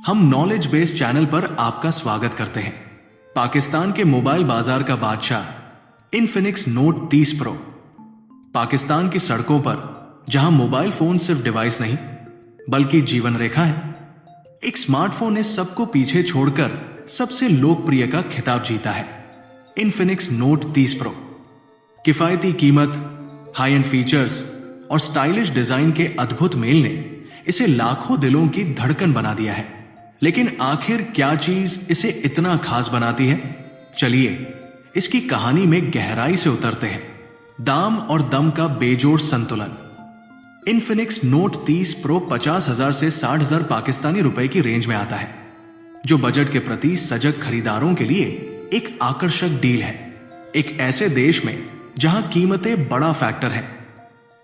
हम knowledge based channel पर आपका स्वागत करते हैं। पाकिस्तान के मोबाइल बाजार का बादशाह इन्फिनिक्स नोट 30 प्रो। पाकिस्तान की सड़कों पर जहां मोबाइल फोन सिर्फ डिवाइस नहीं बल्कि जीवन रेखा है, एक स्मार्टफोन ने सबको पीछे छोड़कर सबसे लोकप्रिय का खिताब जीता है। इन्फिनिक्स नोट 30 प्रो किफायती कीमत, हाई एंड फीचर्स और स्टाइलिश डिजाइन के अद्भुत मेल ने इसे लाखों दिलों की धड़कन बना दिया है। लेकिन आखिर क्या चीज इसे इतना खास बनाती है? चलिए इसकी कहानी में गहराई से उतरते हैं। दाम और दम का बेजोड़ संतुलन। इन्फिनिक्स नोट 30 प्रो 50,000 से 60,000 पाकिस्तानी रुपए की रेंज में आता है, जो बजट के प्रति सजग खरीदारों के लिए एक आकर्षक डील है। एक ऐसे देश में जहां कीमतें बड़ा फैक्टर है,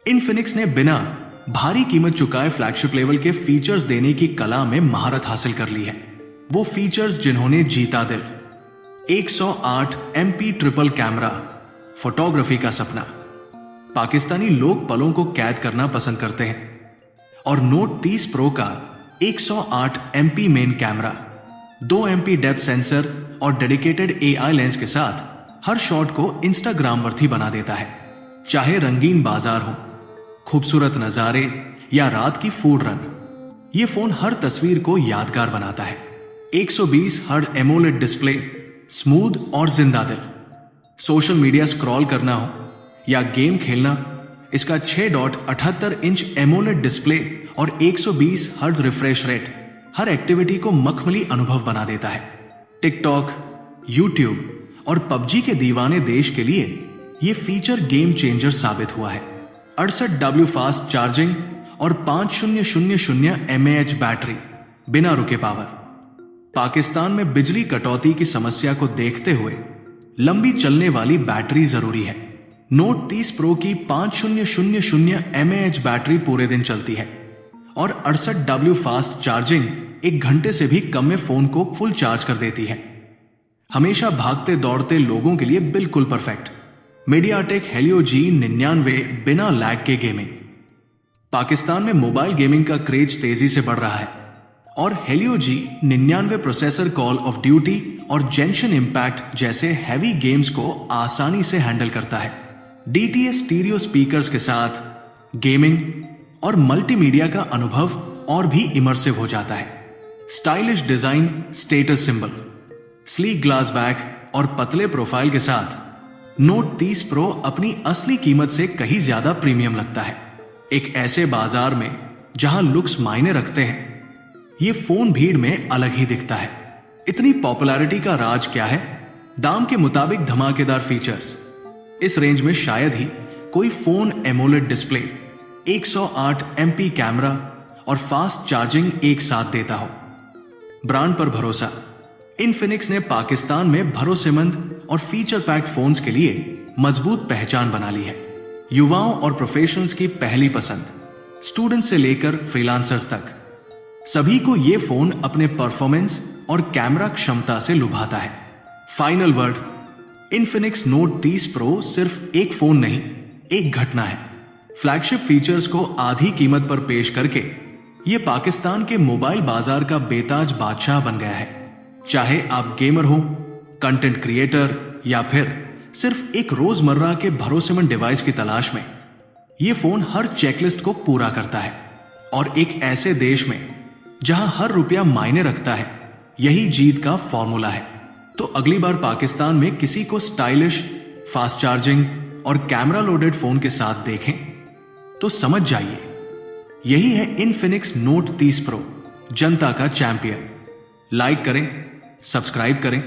इन्फिनिक्स ने बिना भारी कीमत चुकाए फ्लैगशिप लेवल के फीचर्स देने की कला में महारत हासिल कर ली है। वो फीचर्स जिन्होंने जीता दिल। 108 MP ट्रिपल कैमरा, फोटोग्राफी का सपना। पाकिस्तानी लोग पलों को कैद करना पसंद करते हैं और नोट 30 प्रो का 108 MP main camera, 2 MP depth sensor और डेडिकेटेड AI लेंस के साथ हर शॉट को इंस्टाग्राम वर्थी बना देता है। चाहे रंगीन बाजार हो, खूबसूरत नजारे या रात की फूड रन, ये फोन हर तस्वीर को यादगार बनाता है। 120 हर्ट्ज एमोलेड डिस्प्ले, स्मूथ और जिंदा दिल। सोशल मीडिया स्क्रॉल करना हो या गेम खेलना, इसका 6.78 इंच एमोलेड डिस्प्ले और 120 हर्ट्ज रिफ्रेश रेट हर एक्टिविटी को मखमली अनुभव बना देता है। टिकटॉक, यूट्यूब और पबजी के दीवाने देश के लिए यह फीचर गेम चेंजर साबित हुआ है। 68W फास्ट चार्जिंग और 5000 mAh बैटरी, बिना रुके पावर। पाकिस्तान में बिजली कटौती की समस्या को देखते हुए लंबी चलने वाली बैटरी जरूरी है। नोट 30 प्रो की 5000 mAh बैटरी पूरे दिन चलती है और 68W फास्ट चार्जिंग 1 घंटे से भी कम में फोन को फुल चार्ज कर देती है। हमेशा भागते दौड़ते लोगों के लिए बिल्कुल परफेक्ट। मीडियाटेक हेलियो G99 बिना लैग के गेमिंग। पाकिस्तान में मोबाइल गेमिंग का क्रेज तेजी से बढ़ रहा है और Helio G99 processor call of duty और जेंशन इंपैक्ट जैसे हैवी गेम्स को आसानी से हैंडल करता है। DTS स्टीरियो स्पीकर्स के साथ गेमिंग और मल्टीमीडिया का अनुभव और भी इमर्सिव हो जाता है। Stylish design, status symbol, sleek glass back और पतले प्रोफाइल के साथ नोट 30 प्रो अपनी असली कीमत से कहीं ज्यादा प्रीमियम लगता है। एक ऐसे बाजार में जहां लुक्स मायने रखते हैं, यह फोन भीड़ में अलग ही दिखता है। इतनी पॉपुलैरिटी का राज क्या है? दाम के मुताबिक धमाकेदार फीचर्स। इस रेंज में शायद ही कोई phone AMOLED display, 108 MP camera और फास्ट चार्जिंग एक साथ देता हो। ब्रांड पर भरोसा। इन्फिनिक्स ने पाकिस्तान में भरोसेमंद और फीचर पैक्ड फोन्स के लिए मजबूत पहचान बना ली है। युवाओं और प्रोफेशनल्स की पहली पसंद, स्टूडेंट से लेकर फ्रीलांसर्स तक, सभी को यह फोन अपने परफॉर्मेंस और कैमरा क्षमता से लुभाता है। Final word, Infinix note 30 pro सिर्फ एक फोन नहीं, एक घटना है। फ्लैगशिप फीचर्स को आधी कीमत पर पेश करके यह पाकिस्तान के मोबाइल बाजार का बेताज बादशाह बन गया है। चाहे आप गेमर हो, कंटेंट क्रिएटर या फिर सिर्फ एक रोजमर्रा के भरोसेमंद डिवाइस की तलाश में, यह फोन हर चेकलिस्ट को पूरा करता है। और एक ऐसे देश में जहां हर रुपया मायने रखता है, यही जीत का फॉर्मूला है। तो अगली बार पाकिस्तान में किसी को स्टाइलिश, फास्ट चार्जिंग और कैमरा लोडेड फोन के साथ देखें तो समझ जाइए, यही है इन्फिनिक्स नोट 30 प्रो, जनता का चैंपियन। लाइक करें, सब्सक्राइब करें